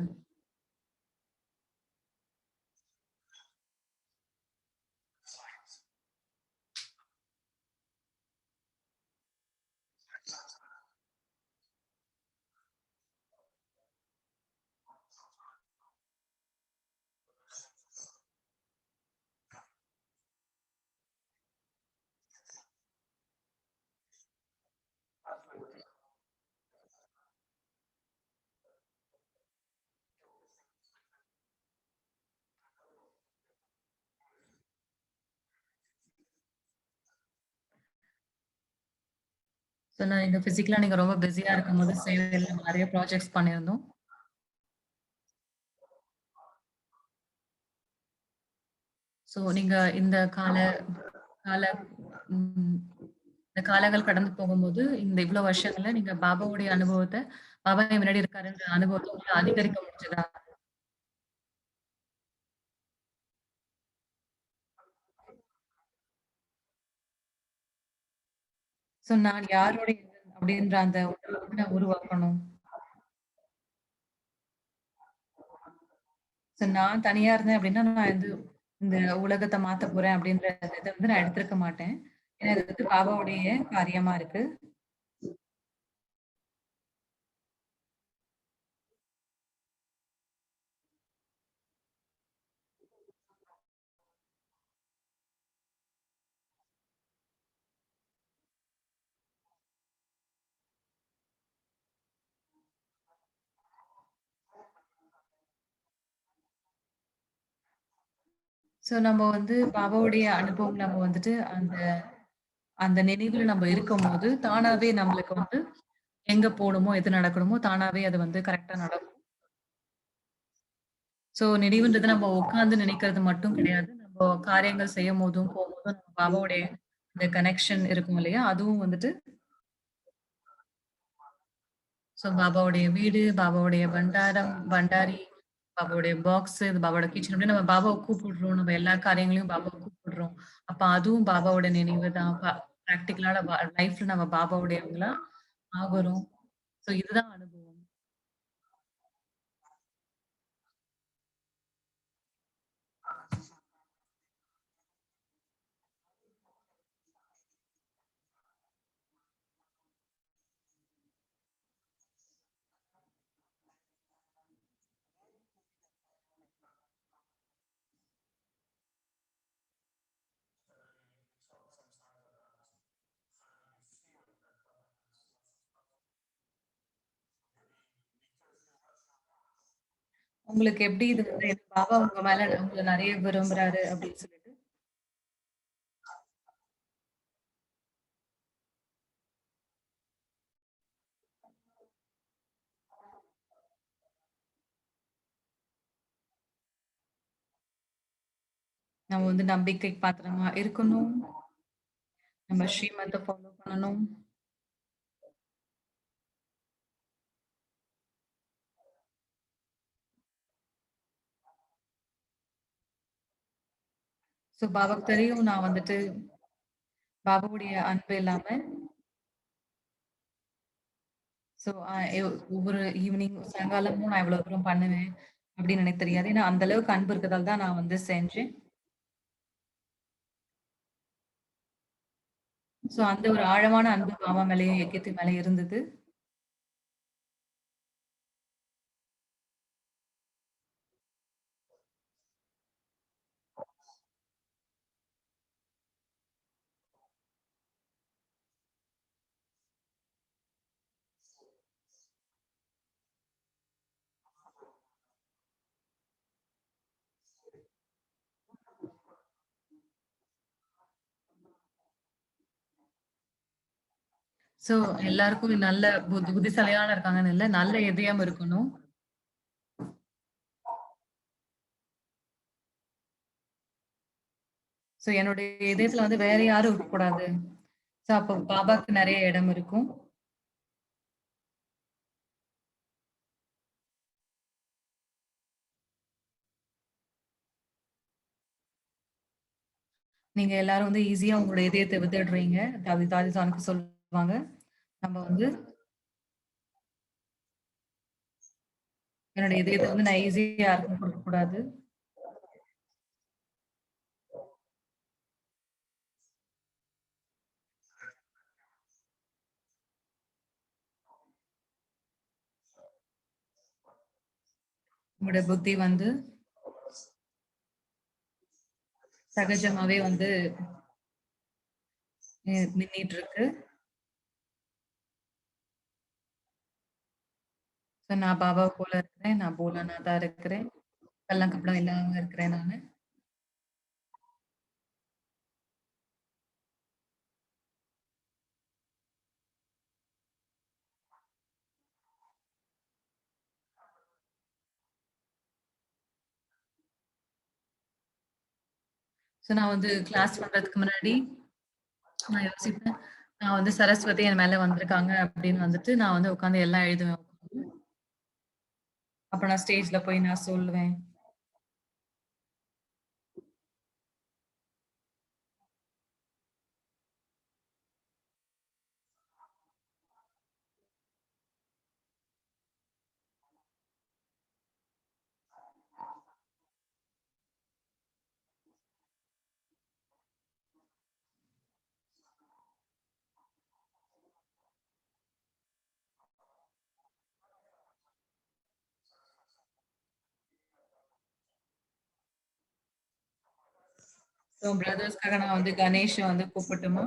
ஸோ நான் எங்க பிசிக்கலா நீங்க ரொம்ப பிஸியா இருக்கும்போது சேவையில நெறைய ப்ராஜெக்ட்ஸ் பண்ணியிருந்தோம். ஸோ நீங்க இந்த கால ம் இந்த காலங்கள் கடந்து போகும்போது, இந்த இவ்ளோ வருஷங்கள்ல நீங்க பாபாவுடைய அனுபவத்த, பாபா என் முன்னாடி இருக்காருன்ற அனுபவத்த உங்களால அதிகரிக்க முடிஞ்சதா? சோ நான் யாருடையது அப்படின்ற அந்த உணர்வ வந்து நான் உருவாக்கணும். சோ நான் தனியா இருந்தேன் அப்படின்னா, நான் வந்து இந்த உலகத்த மாத்தப் போறேன் அப்படின்ற இத வந்து நான் எடுத்திருக்க மாட்டேன். ஏன்னா இது வந்து பாபாவுடைய காரியமா இருக்கு. சோ நம்ம வந்து பாபாவுடைய அனுபவம் நம்ம வந்துட்டு அந்த அந்த நினைவுல நம்ம இருக்கும்போது, தானாவே நம்மளுக்கு வந்து எங்க போணுமோ, எது நடக்கணுமோ, தானாவே அது வந்து கரெக்ட்டா நடக்கும். சோ நினைவுன்றது நம்ம உட்கார்ந்து நினைக்கிறது மட்டும் கிடையாது. நம்ம காரியங்கள் செய்யும்போதும், போம்போதும் நம்ம பாபாவுடைய இந்த கனெக்ஷன் இருக்கும் இல்லையா? அதுவும் வந்துட்டு சோ பாபாவுடைய வீடு, பாபாவுடைய பண்டாரம், பண்டாரி, பாபாவுடைய பாக்ஸ், இது பாபாவோட கிச்சன் அப்படின்னு நம்ம பாபாவ கூப்பிடுறோம். நம்ம எல்லா காரியங்களையும் பாபாவ கூப்பிடுறோம். அப்ப அதுவும் பாபாவோட நினைவு தான். பிராக்டிகலான லைஃப்ல நம்ம பாபாவுடையவங்களா ஆகுறோம். சோ இதுதான் அனுபவம். உங்களுக்கு எப்படி இது வந்து பாபா உங்க மேல உங்கள நெறைய விரும்புறாரு அப்படின்னு சொல்லிட்டு? நம்ம வந்து நம்பிக்கைக்கு பாத்திரமா இருக்கணும். நம்ம ஸ்ரீமத்த ஃபாலோ பண்ணணும். சோ பாபாக்கு தெரியும் நான் வந்துட்டு பாபாவுடைய அன்பு இல்லாம சோ ஒவ்வொரு ஈவினிங் சாயங்காலமும் நான் இவ்வளவு தூரம் பண்ணுவேன் அப்படின்னு எனக்கு தெரியாது. ஏன்னா அந்த அளவுக்கு அன்பு இருக்கதால தான் நான் வந்து செஞ்சேன். சோ அந்த ஒரு ஆழமான அன்பு பாபா மேலயும், இயக்கத்து மேல இருந்தது. சோ எல்லாருக்கும் நல்ல புத்திசாலியான இருக்காங்கன்னு இல்ல. நல்ல இதயம் இருக்கணும். சோ என்னுடைய இதயத்துல வந்து வேற யாரும் இருக்கக்கூடாது. சோ அப்போ பாபாக்கு நெறைய இடம் இருக்கும். நீங்க எல்லாரும் வந்து ஈஸியா உங்களோட இதயத்த வித்துடுறீங்க. தாதி தாதி சானுக்கு சொல்லுவாங்க. நம்ம வந்து என்னோட இதயத்த வந்து நான் ஈஸியா யாருக்கும் குடுக்கக்கூடாது. உங்களோட புத்தி வந்து சகஜமாவே வந்து மின்னிட்டு இருக்கு. சோ நான் பாபா போல இருக்கிறேன். நான் போலானாதா இருக்கிறேன். கள்ளம் கபடம் இல்லாம இருக்கிறேன் நானு. சோ நான் வந்து கிளாஸ் பண்றதுக்கு முன்னாடி நான் யோசிப்பேன். நான் வந்து சரஸ்வதி என் மேல வந்திருக்காங்க அப்படின்னு வந்துட்டு நான் வந்து உட்கார்ந்து எல்லாம் எழுதுவேன். அப்ப நான் ஸ்டேஜ்ல போய் நான் சொல்லுவேன். ஸோ பிரதர்ஸ்க்காக நான் வந்து கணேஷ வந்து கூப்பிடட்டுமா?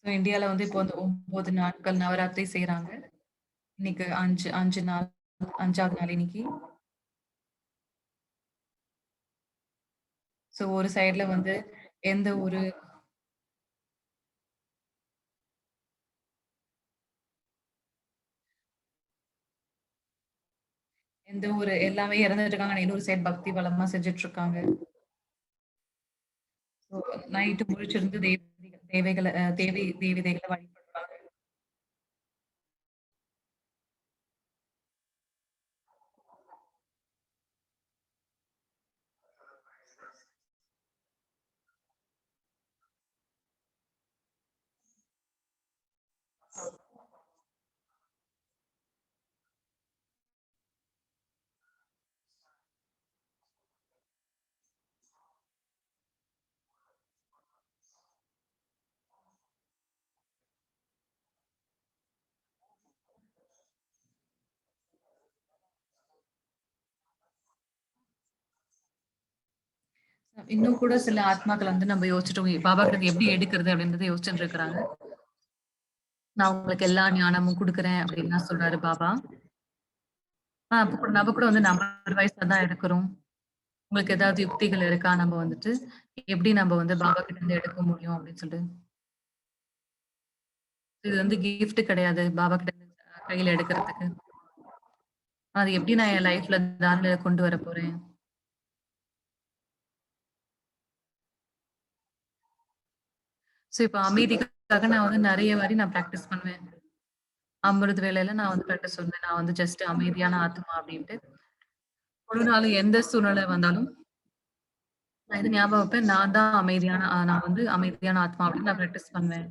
ஸோ இந்தியால வந்து இப்போ வந்து 9 நாட்கள் நவராத்திரி செய்றாங்க. இன்னைக்கு 5 நாள் 5வது நாள் இன்னைக்கு. ஸோ ஒரு சைடுல வந்து எந்த ஒரு எந்த ஒரு எல்லாமே இறந்துட்டு இருக்காங்க. ஆனா இன்னொரு சைடு பக்தி பலமா செஞ்சுட்டு இருக்காங்க. ஸோ நைட்டு முழிச்சிருந்து தேவைகள தேவதைகள வழிபடுறாங்க. இன்னும் கூட சில ஆத்மாக்கள் வந்து நம்ம யோசிச்சுட்டு பாபா கிட்ட எப்படி எடுக்கிறது அப்படின்றத யோசிச்சுட்டு இருக்கிறாங்க. நான் உங்களுக்கு எல்லா ஞானமும் குடுக்குறேன் அப்படின்னு சொல்றாரு பாபா. அப்ப கூட நம்ம கூட வந்து நம்பர் வைஸ்ல தான் எடுக்கிறோம். உங்களுக்கு ஏதாவது யுக்திகள் இருக்கா? நம்ம வந்துட்டு எப்படி நம்ம வந்து பாபா கிட்ட இருந்து எடுக்க முடியும் அப்படின்னு சொல்லிட்டு. இது வந்து கிஃப்ட் கிடையாது. பாபா கிட்ட இருந்து கையில எடுக்கிறதுக்கு. அது எப்படி நான் என் லைஃப்ல தாராள கொண்டு வரப்போறேன். ஸோ இப்ப அமைதிக்காக நான் வந்து நெறைய வாரி நான் பிராக்டிஸ் பண்ணுவேன். அமிர்த வேளையில நான் வந்து பிராக்டிஸ் பண்ணுவேன். நான் வந்து ஜஸ்ட் அமைதியான ஆத்மா அப்படின்ட்டு. ஒரு நாள் எந்த சூழ்நிலை வந்தாலும் நான் இது ஞாபகம் வைப்பேன். நான் வந்து அமைதியான ஆத்மா அப்படின்னு நான் பிராக்டிஸ் பண்ணுவேன்.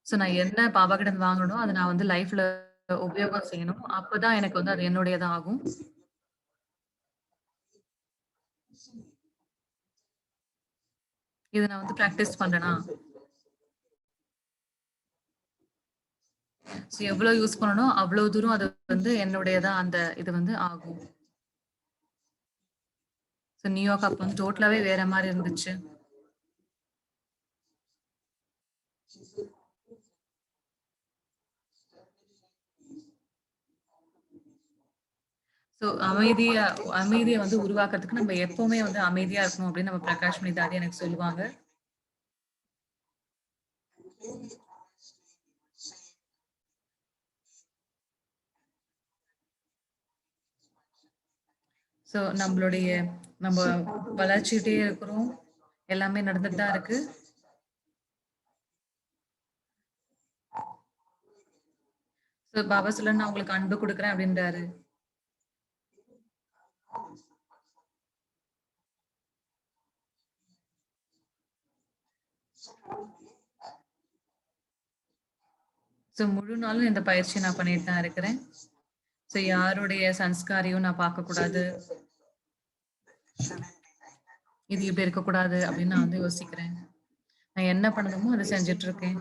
ஸோ நான் என்ன பாபா கிட்ட இருந்து வாங்கனோ, அத நான் வந்து லைஃப்ல உபயோகம் செய்யணும். அப்பதான் எனக்கு வந்து அது என்னுடையதா ஆகும். இத நான் வந்து பிராக்டிஸ் பண்றேனா, ஸோ எவ்வளோ யூஸ் பண்ணனோ, அவ்வளோ தூரம் அது வந்து என்னுடையதா அந்த இது வந்து ஆகும். ஸோ நியூயார்க் அப்ப வந்து டோட்டலாவே வேற மாரி இருந்துச்சு. ஸோ அமைதிய வந்து உருவாக்குறதுக்கு நம்ம எப்பவுமே வந்து அமைதியா இருக்கணும் அப்படின்னு நம்ம பிரகாஷ் மணி தாதி எனக்கு சொல்லுவாங்க. ஸோ நம்ம வளர்ச்சிட்டே இருக்கிறோம். எல்லாமே நடந்துட்டு தான் இருக்கு. ஸோ பாபா சொல்ல நான் உங்களுக்கு அன்பு குடுக்குறேன் அப்படின்றாரு. ஸோ முழு நாளும் இந்த பயிற்சிய நான் பண்ணிட்டு தான் இருக்கிறேன். ஸோ யாருடைய சன்ஸ்காரையும் நான் பார்க்கக்கூடாது. இது இப்படி இருக்கக்கூடாது அப்படின்னு நான் வந்து யோசிக்கிறேன். நான் என்ன பண்ணணுமோ அத செஞ்சுட்டு இருக்கேன்.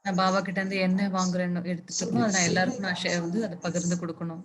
நான் பாபா கிட்ட இருந்து என்ன வாங்குறேன்னு எடுத்துட்டு இருக்கணும். அத நான் எல்லாருக்கும் நான் வந்து அத பகிர்ந்து குடுக்கணும்.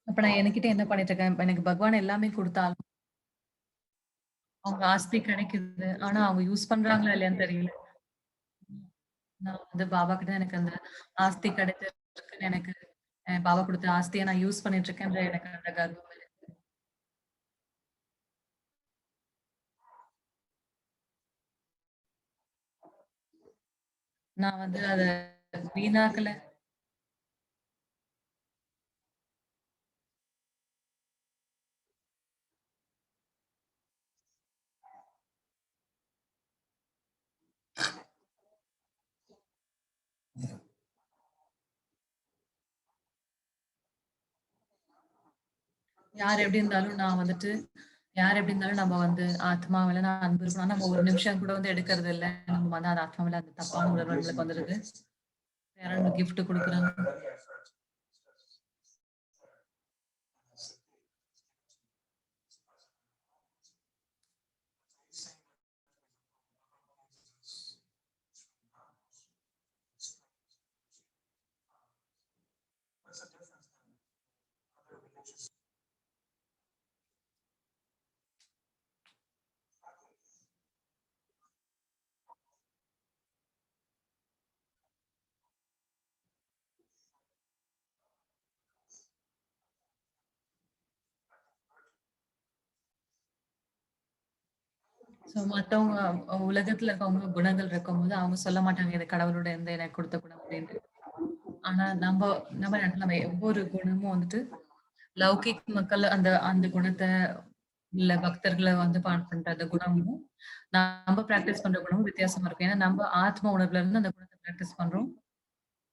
அப்ப நான் என்கிட்ட என்ன பண்ணிட்டு இருக்கேன், இப்ப எனக்கு பகவான் எல்லாமே குடுத்தாலும், அவங்க ஆஸ்தி கிடைக்குது. ஆனா அவங்க யூஸ் பண்றாங்களா இல்லையான்னு தெரியல. நான் வந்து பாபா கிட்ட எனக்கு அந்த ஆஸ்தி கிடைச்சிருக்குன்னு எனக்கு பாபா குடுத்த ஆஸ்திய நான் யூஸ் பண்ணிட்டு இருக்கேன்ற எனக்கு அந்த கர்வம் இருக்கு. நான் வந்து அத வீணாக்கல. யார் எப்படி இருந்தாலும் நான் வந்துட்டு யார் எப்படி இருந்தாலும் நம்ம வந்து ஆத்மா மேல நான் அன்பு இருக்கணும். நம்ம ஒரு நிமிஷம் கூட வந்து எடுக்கிறது இல்ல. நம்ம வந்து அந்த ஆத்மா மேல அந்த தப்பான உணர்வு நம்மளுக்கு வந்துருது. யாராவது நமக்கு கிஃப்ட் குடுக்குறாங்க. சோ மத்தவங்க உலகத்துல இருக்கவங்க குணங்கள் இருக்கும்போது அவங்க சொல்ல மாட்டாங்க இது கடவுளோட இருந்து எனக்கு கொடுத்த குணம் அப்படின்ட்டு. ஆனா நம்ம ஒவ்வொரு குணமும் வந்துட்டு லௌகிக் மக்கள் அந்த அந்த குணத்தை இல்ல பக்தர்களை வந்து பண்ற அந்த குணமும் நம்ம பிராக்டிஸ் பண்ற குணமும் வித்தியாசமா இருக்கும். ஏன்னா நம்ம ஆத்ம உணர்வுல இருந்து அந்த குணத்தை பிராக்டிஸ் பண்றோம்.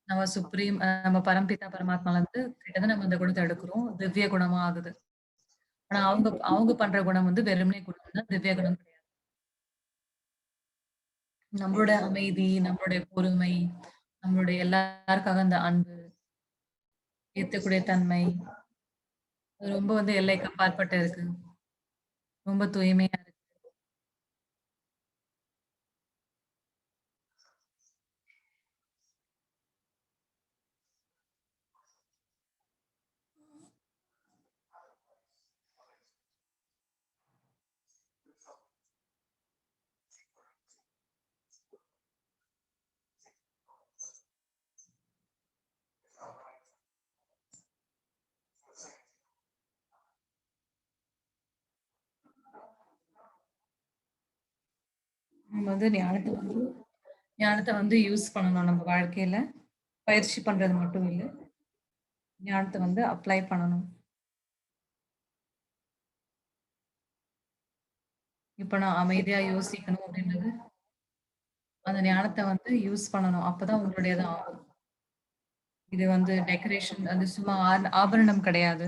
நம்ம சுப்ரீம் நம்ம பரம்பிதா பரமாத்மால இருந்து கிட்டத்தட்ட நம்ம அந்த குணத்தை எடுக்கிறோம். திவ்ய குணமா ஆகுது. ஆனா அவங்க அவங்க பண்ற குணம் வந்து வெறுமனே குணம் தான், திவ்ய குணம் கிடையாது. நம்மளோட அமைதி, நம்மளுடைய பொறுமை, நம்மளுடைய எல்லாருக்காக அந்த அன்பு, ஏத்துக்கூடிய தன்மை, அது ரொம்ப வந்து எல்லைக்கு அப்பாற்பட்டு இருக்கு. ரொம்ப தூய்மையா இருக்கு. நம்ம வந்து ஞானத்த வந்து யூஸ் பண்ணணும் நம்ம வாழ்க்கையில. பயிற்சி பண்றது மட்டும் இல்ல. ஞானத்த வந்து அப்ளை பண்ணணும். இப்ப நான் அமைதியா யோசிக்கணும் அப்படின்றது, அந்த ஞானத்த வந்து யூஸ் பண்ணணும். அப்பதான் உங்களுடையது ஆகும். இது வந்து டெக்கரேஷன் அது சும்மா ஆபரணம் கிடையாது.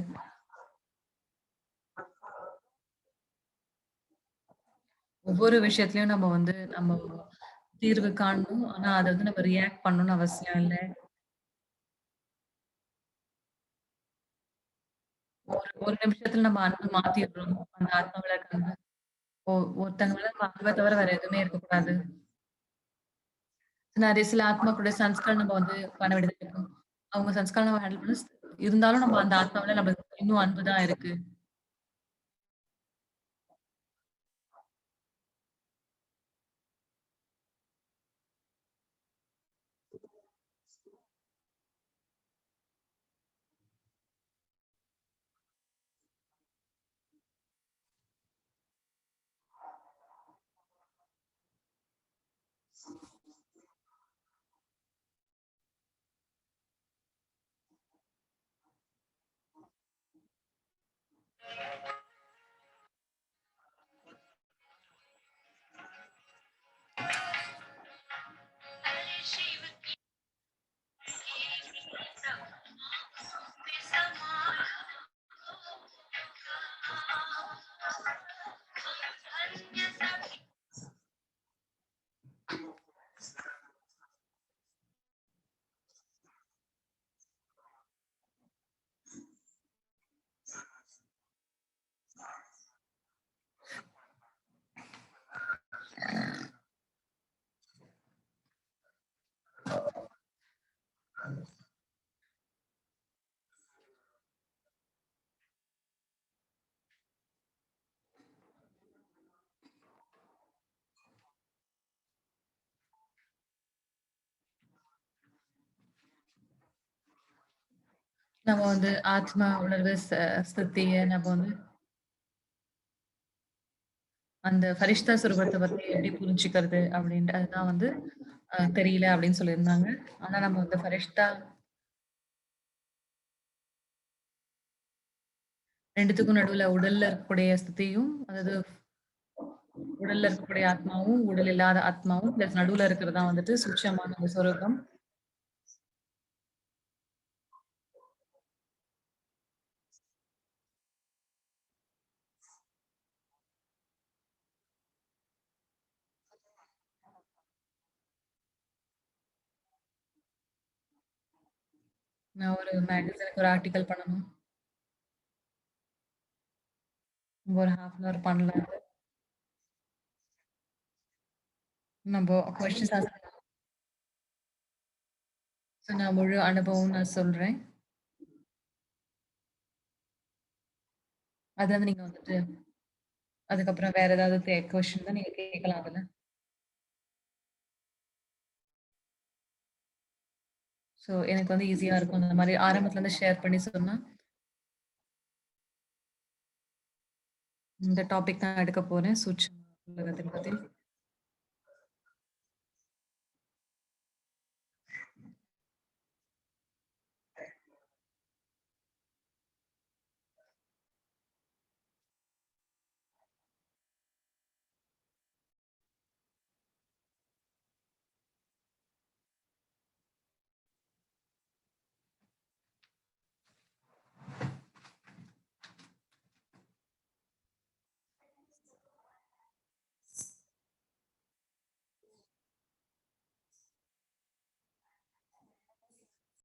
ஒவ்வொரு விஷயத்துலயும் நம்ம வந்து நம்ம தீர்வு காணணும். ஆனா அத வந்து நம்ம ரியாக்ட் பண்ணணும்னு அவசியம் இல்ல. ஒரு நிமிஷத்துல நம்ம அன்பு மாத்திடுறோம். அந்த ஆத்மாவில இருக்க அன்பு. ஒருத்தங்க மேல நம்ம அன்ப தவிர வேற எதுவுமே இருக்கக்கூடாது. நெறைய சில ஆத்மா கூட சன்ஸ்கார் நம்ம வந்து பண்ண வேண்டியது இருக்கும். அவங்க சன்ஸ்கார் நம்ம ஹேண்டில் பண்ண இருந்தாலும் நம்ம அந்த ஆத்மாவில நம்மளுக்கு இன்னும் அன்பு தான் இருக்கு. நம்ம வந்து ஆத்மா உணர்வு ஸ்திதிய நம்ம வந்து அந்த ஃபரிஷ்தா சுரூபத்த பத்தி எப்படி புரிஞ்சுக்கிறது அப்படின்றது தான் வந்து தெரியல அப்படின்னு சொல்லியிருந்தாங்க. ஆனா நம்ம வந்து ஃபரிஷ்தா 2த்துக்கும் நடுவுல உடல்ல இருக்கக்கூடிய ஸ்திதியும், அதாவது உடல்ல இருக்கக்கூடிய ஆத்மாவும், உடல் இல்லாத ஆத்மாவும், பிளஸ் நடுவுல இருக்கிறது தான் வந்துட்டு சூட்சமான அந்த சொரூபம். நான் ஒரு மேகசினுக்கு ஒரு ஆர்டிக்கல் பண்ணணும். ஒரு 1/2 அன் ஹவர் பண்ணலாம். நம்ப கொஸ்டின்ஸ் நான் முழு அனுபவம் நான் சொல்றேன். அது வந்து நீங்க வந்துட்டு அதுக்கப்புறம் வேற ஏதாவது கொஸ்டின் தான் நீங்க கேட்கலாம் அதுல. ஸோ எனக்கு வந்து ஈஸியா இருக்கும். அந்த மாரி ஆரம்பத்துல இருந்து ஷேர் பண்ணி சொன்னா, இந்த டாபிக் தான் எடுக்க போறேன். சூட்சும உலகத்தை பத்தி.